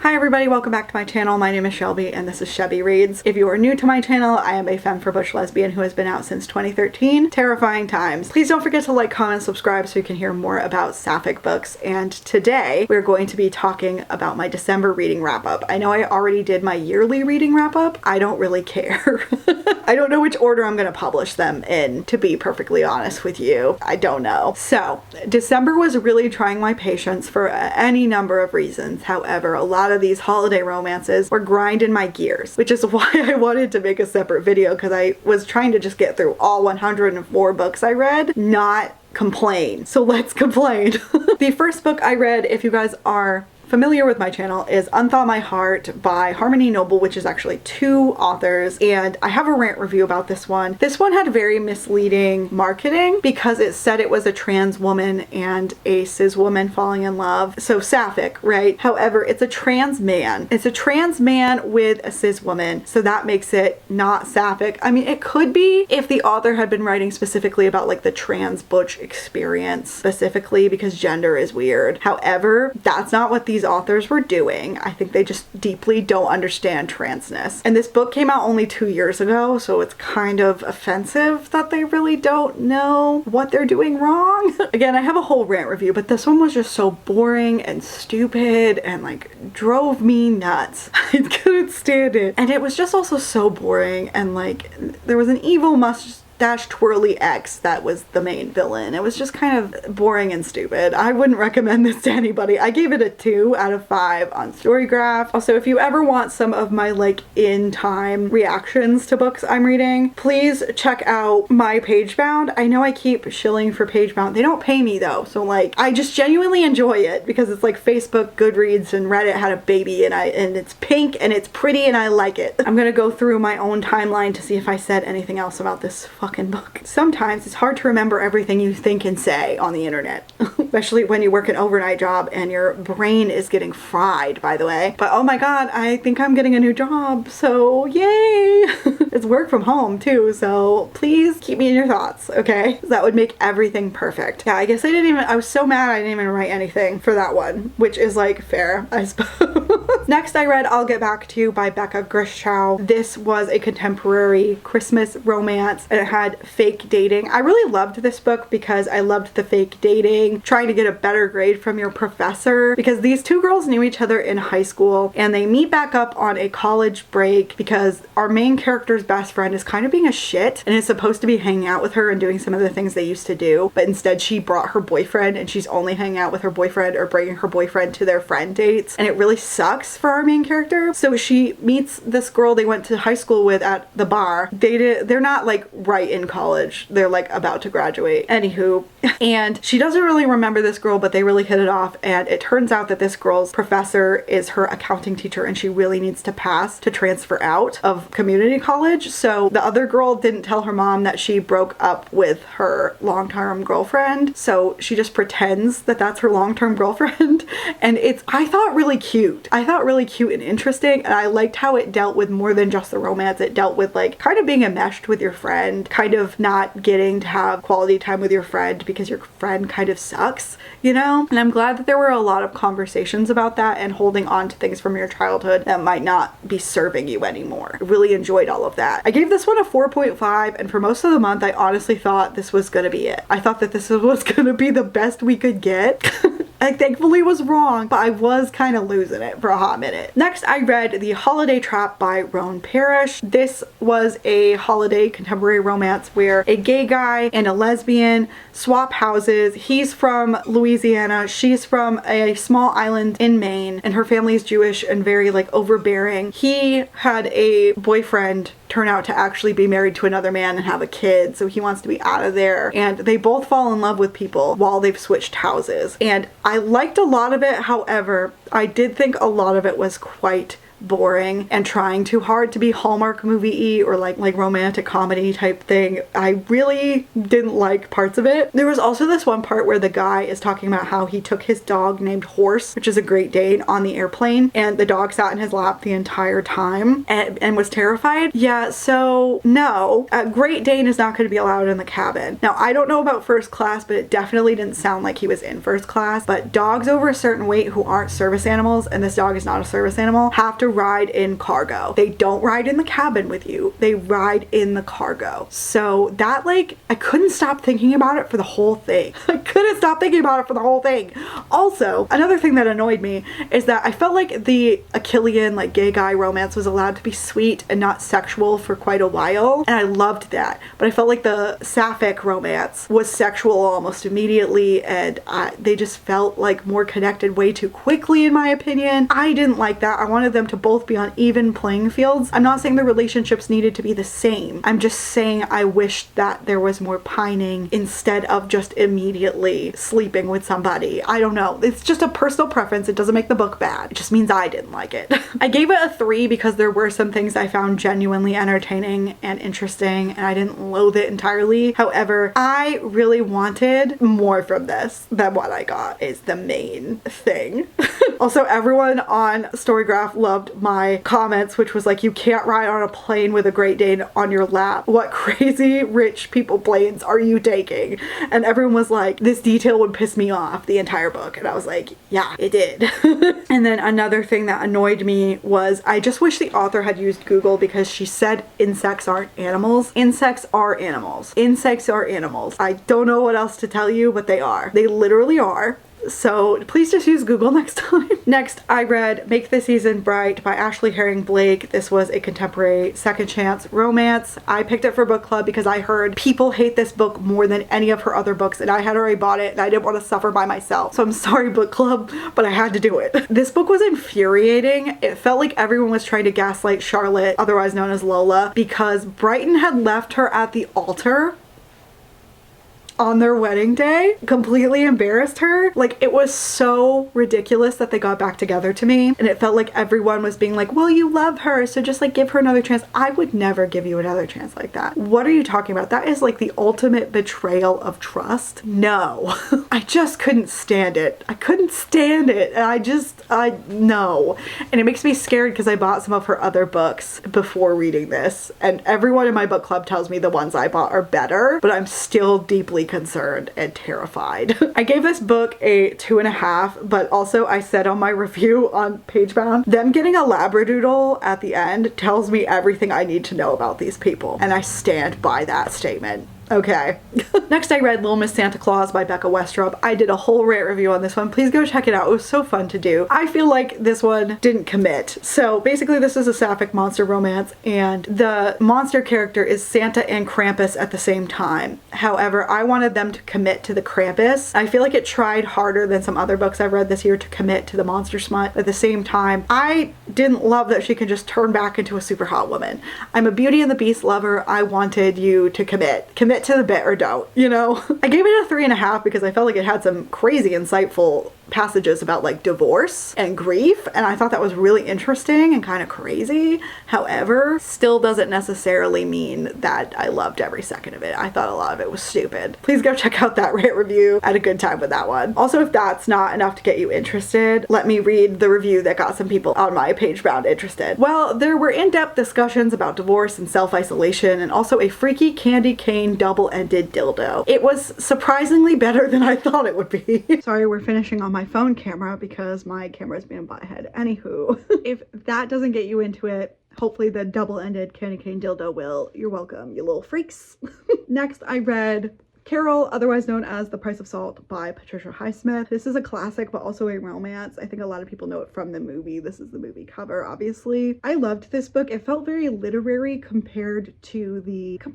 Hi everybody, welcome back to my channel. My name is Shelby and this is Shelby Reads. If you are new to my channel, I am a femme for bush lesbian who has been out since 2013. Terrifying times. Please don't forget to like, comment, subscribe so you can hear more about sapphic books. And today we're going to be talking about my December reading wrap up. I know I already did my yearly reading wrap up. I don't really care. I don't know which order I'm going to publish them in, to be perfectly honest with you. I don't know. So December was really trying my patience for any number of reasons. However, a lot of these holiday romances were grinding my gears, which is why I wanted to make a separate video, because I was trying to just get through all 104 books I read, not complain. So let's complain. The first book I read, if you guys are familiar with my channel, is Unthaw My Heart by Harmony Noble, which is actually 2 authors, and I have a rant review about this one. This one had very misleading marketing because it said it was a trans woman and a cis woman falling in love. So sapphic, right? However, it's a trans man. It's a trans man with a cis woman, so that makes it not sapphic. I mean, it could be if the author had been writing specifically about like the trans butch experience specifically, because gender is weird. However, that's not what these authors were doing. I think they just deeply don't understand transness. And this book came out only 2 years ago, so it's kind of offensive that they really don't know what they're doing wrong. Again, I have a whole rant review, but this one was just so boring and stupid and like drove me nuts. I couldn't stand it. And it was just also so boring, and like there was an evil mustache twirly X that was the main villain. It was just kind of boring and stupid. I wouldn't recommend this to anybody. I gave it a 2 out of 5 on Storygraph. Also, if you ever want some of my like in time reactions to books I'm reading, please check out my PageBound. I know I keep shilling for PageBound. They don't pay me though, so like I just genuinely enjoy it because it's like Facebook, Goodreads, and Reddit had a baby, and it's pink and it's pretty and I like it. I'm gonna go through my own timeline to see if I said anything else about this fucking book. Sometimes it's hard to remember everything you think and say on the internet, especially when you work an overnight job and your brain is getting fried, by the way. But oh my god, I think I'm getting a new job, so yay! It's work from home too, so please keep me in your thoughts, okay? That would make everything perfect. Yeah, I guess I was so mad I didn't even write anything for that one, which is like fair, I suppose. Next I read I'll Get Back to You by Becca Grishchow. This was a contemporary Christmas romance, and it had fake dating. I really loved this book because I loved the fake dating, trying to get a better grade from your professor, because these 2 girls knew each other in high school and they meet back up on a college break because our main character's best friend is kind of being a shit and is supposed to be hanging out with her and doing some of the things they used to do, but instead she brought her boyfriend and she's only hanging out with her boyfriend or bringing her boyfriend to their friend dates, and it really sucks for our main character. So she meets this girl they went to high school with at the bar. They're not like right in college, they're like about to graduate, anywho, and she doesn't really remember this girl, but they really hit it off, and it turns out that this girl's professor is her accounting teacher and she really needs to pass to transfer out of community college. So the other girl didn't tell her mom that she broke up with her long-term girlfriend, so she just pretends that that's her long-term girlfriend, and I thought really cute. I thought really cute and interesting, and I liked how it dealt with more than just the romance. It dealt with like kind of being enmeshed with your friend, kind of not getting to have quality time with your friend because your friend kind of sucks, you know? And I'm glad that there were a lot of conversations about that and holding on to things from your childhood that might not be serving you anymore. I really enjoyed all of that. I gave this one a 4.5, and for most of the month I honestly thought this was gonna be it. I thought that this was gonna be the best we could get. I thankfully was wrong, but I was kind of losing it for a hot minute. Next, I read The Holiday Trap by Roan Parrish. This was a holiday contemporary romance where a gay guy and a lesbian swap houses. He's from Louisiana, she's from a small island in Maine, and her family is Jewish and very like overbearing. He had a boyfriend turn out to actually be married to another man and have a kid, so he wants to be out of there, and they both fall in love with people while they've switched houses. And I liked a lot of it, however, I did think a lot of it was quite boring and trying too hard to be Hallmark movie-y or like romantic comedy type thing. I really didn't like parts of it. There was also this one part where the guy is talking about how he took his dog named Horse, which is a Great Dane, on the airplane, and the dog sat in his lap the entire time and was terrified. Yeah, so no, a Great Dane is not going to be allowed in the cabin. Now, I don't know about first class, but it definitely didn't sound like he was in first class. But dogs over a certain weight who aren't service animals, and this dog is not a service animal, have to ride in cargo. They don't ride in the cabin with you. They ride in the cargo. So that, like, I couldn't stop thinking about it for the whole thing. I couldn't stop thinking about it for the whole thing. Also, another thing that annoyed me is that I felt like the Achillean, like, gay guy romance was allowed to be sweet and not sexual for quite a while, and I loved that. But I felt like the sapphic romance was sexual almost immediately, and they just felt like more connected way too quickly, in my opinion. I didn't like that. I wanted them to both be on even playing fields. I'm not saying the relationships needed to be the same. I'm just saying I wished that there was more pining instead of just immediately sleeping with somebody. I don't know. It's just a personal preference. It doesn't make the book bad. It just means I didn't like it. I gave it a 3 because there were some things I found genuinely entertaining and interesting, and I didn't loathe it entirely. However, I really wanted more from this than what I got is the main thing. Also, everyone on Storygraph loved my comments, which was like, you can't ride on a plane with a Great Dane on your lap. What crazy rich people planes are you taking? And everyone was like, this detail would piss me off the entire book. And I was like, yeah, it did. And then another thing that annoyed me was I just wish the author had used Google, because she said insects aren't animals. Insects are animals. Insects are animals. I don't know what else to tell you, but they are. They literally are. So please just use Google next time. Next, I read Make the Season Bright by Ashley Herring Blake. This was a contemporary second chance romance. I picked it for book club because I heard people hate this book more than any of her other books, and I had already bought it and I didn't want to suffer by myself. So I'm sorry, book club, but I had to do it. This book was infuriating. It felt like everyone was trying to gaslight Charlotte, otherwise known as Lola, because Brighton had left her at the altar on their wedding day, completely embarrassed her. Like, it was so ridiculous that they got back together to me, and it felt like everyone was being like, well, you love her, so just like give her another chance. I would never give you another chance like that. What are you talking about? That is like the ultimate betrayal of trust. No. I just couldn't stand it. I couldn't stand it. And no. And it makes me scared because I bought some of her other books before reading this, and everyone in my book club tells me the ones I bought are better, but I'm still deeply concerned and terrified. I gave this book a 2.5, but also I said on my review on PageBound, them getting a Labradoodle at the end tells me everything I need to know about these people, and I stand by that statement. Okay. Next, I read Little Miss Santa Claus by Becca Westrup. I did a whole rant review on this one. Please go check it out. It was so fun to do. I feel like this one didn't commit. So basically this is a sapphic monster romance, and the monster character is Santa and Krampus at the same time. However, I wanted them to commit to the Krampus. I feel like it tried harder than some other books I've read this year to commit to the monster smut. At the same time, I didn't love that she can just turn back into a super hot woman. I'm a Beauty and the Beast lover. I wanted you to commit to the bit or don't, you know? I gave it a 3.5 because I felt like it had some crazy insightful passages about like divorce and grief, and I thought that was really interesting and kind of crazy. However, still doesn't necessarily mean that I loved every second of it. I thought a lot of it was stupid. Please go check out that rant review. I had a good time with that one. Also, if that's not enough to get you interested, let me read the review that got some people on my PageBound interested. Well, there were in-depth discussions about divorce and self-isolation, and also a freaky candy cane double-ended dildo. It was surprisingly better than I thought it would be. Sorry, we're finishing on my phone camera because my camera's being butthead. Anywho, if that doesn't get you into it, hopefully the double-ended candy cane dildo will. You're welcome, you little freaks. Next, I read Carol, otherwise known as The Price of Salt by Patricia Highsmith. This is a classic, but also a romance. I think a lot of people know it from the movie. This is the movie cover, obviously. I loved this book. It felt very literary compared to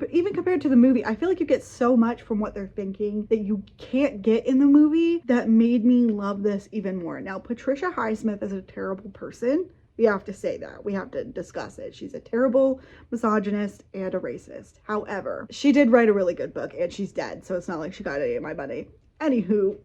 even compared to the movie. I feel like you get so much from what they're thinking that you can't get in the movie that made me love this even more. Now, Patricia Highsmith is a terrible person. We have to say that. We have to discuss it. She's a terrible misogynist and a racist. However, she did write a really good book, and she's dead, so it's not like she got any of my money. Anywho,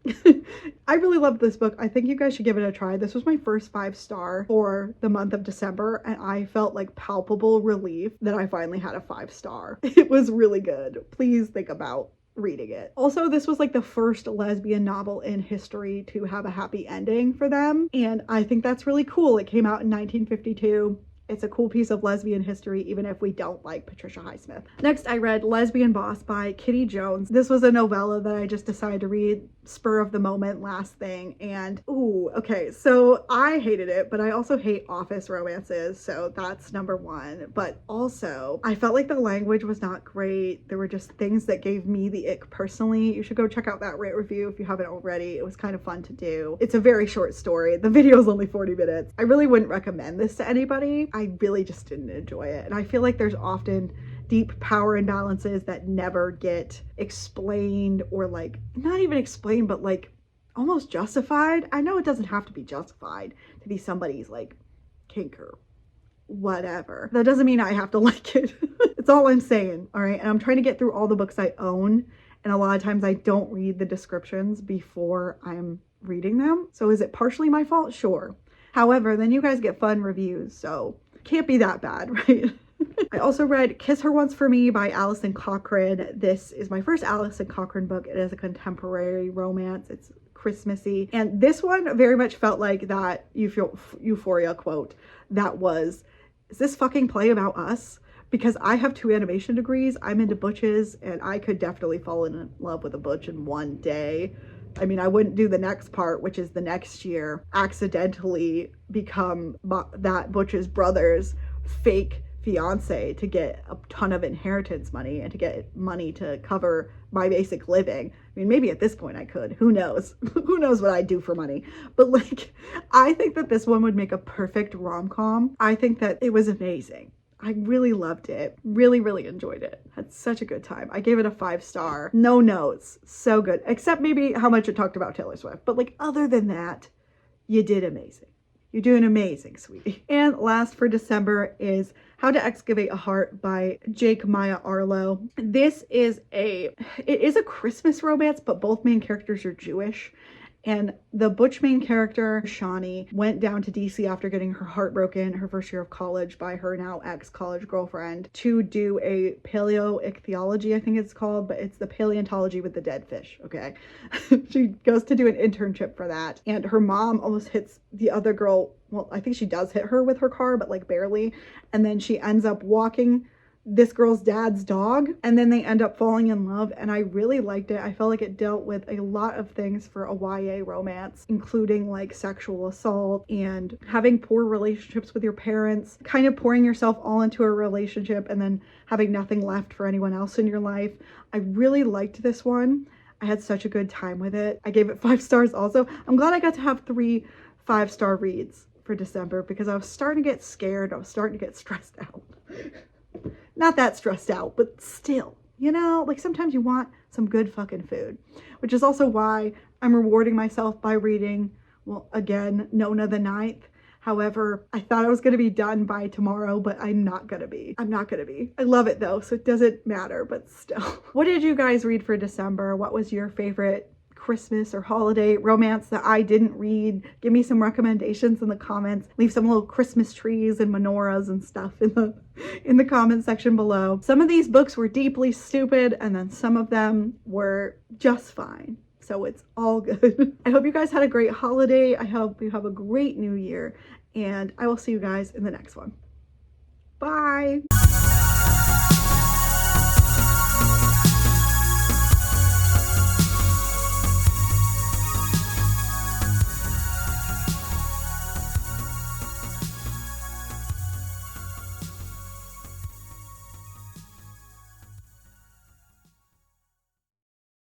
I really loved this book. I think you guys should give it a try. This was my first 5-star for the month of December, and I felt like palpable relief that I finally had a 5-star. It was really good. Please think about reading it. Also, this was like the first lesbian novel in history to have a happy ending for them, and I think that's really cool. It came out in 1952. It's a cool piece of lesbian history, even if we don't like Patricia Highsmith. Next, I read Lesbian Boss by Kitty Jones. This was a novella that I just decided to read spur of the moment, last thing. And, ooh, okay, so I hated it, but I also hate office romances, so that's number one. But also, I felt like the language was not great. There were just things that gave me the ick personally. You should go check out that rate review if you haven't already. It was kind of fun to do. It's a very short story. The video is only 40 minutes. I really wouldn't recommend this to anybody. I really just didn't enjoy it. And I feel like there's often deep power imbalances that never get explained, or like not even explained, but like almost justified. I know it doesn't have to be justified to be somebody's like kink or whatever. That doesn't mean I have to like it. It's all I'm saying. All right. And I'm trying to get through all the books I own. And a lot of times I don't read the descriptions before I'm reading them. So is it partially my fault? Sure. However, then you guys get fun reviews. So can't be that bad, right? I also read Kiss Her Once for Me by Alison Cochrun. This is my first Alison Cochrun book. It is a contemporary romance. It's Christmassy. And this one very much felt like that Euphoria quote that was, is this fucking play about us? Because I have 2 animation degrees. I'm into butches, and I could definitely fall in love with a butch in one day. I mean, I wouldn't do the next part, which is the next year, accidentally become that butch's brother's fake fiance to get a ton of inheritance money and to get money to cover my basic living. I mean, maybe at this point I could. Who knows? Who knows what I'd do for money? But like, I think that this one would make a perfect rom-com. I think that it was amazing. I really loved it. Really, really enjoyed it. Had such a good time. I gave it a 5-star. No notes. So good. Except maybe how much it talked about Taylor Swift. But like, other than that, you did amazing. You're doing amazing, sweetie. And last for December is How to Excavate a Heart by Jake Maia Arlow. This is it is a Christmas romance, but both main characters are Jewish. And the butch main character, Shawnee, went down to DC after getting her heart broken her first year of college by her now ex-college girlfriend to do a paleoichthyology, I think it's called, but it's the paleontology with the dead fish, okay? She goes to do an internship for that, and her mom almost hits the other girl. Well, I think she does hit her with her car, but like barely. And then she ends up walking this girl's dad's dog, and then they end up falling in love, and I really liked it. I felt like it dealt with a lot of things for a YA romance, including like sexual assault and having poor relationships with your parents, kind of pouring yourself all into a relationship and then having nothing left for anyone else in your life. I really liked this one. I had such a good time with it. I gave it 5 stars also. I'm glad I got to have 3 5-star reads for December because I was starting to get scared. I was starting to get stressed out. Not that stressed out, but still, you know, like sometimes you want some good fucking food, which is also why I'm rewarding myself by reading, well, again, Nona the Ninth. However, I thought I was going to be done by tomorrow, but I'm not going to be. I love it though, so it doesn't matter, but still. What did you guys read for December? What was your favorite Christmas or holiday romance that I didn't read? Give me some recommendations in the comments. Leave some little Christmas trees and menorahs and stuff in the comment section below. Some of these books were deeply stupid, and then some of them were just fine. So it's all good. I hope you guys had a great holiday. I hope you have a great new year, and I will see you guys in the next one. Bye.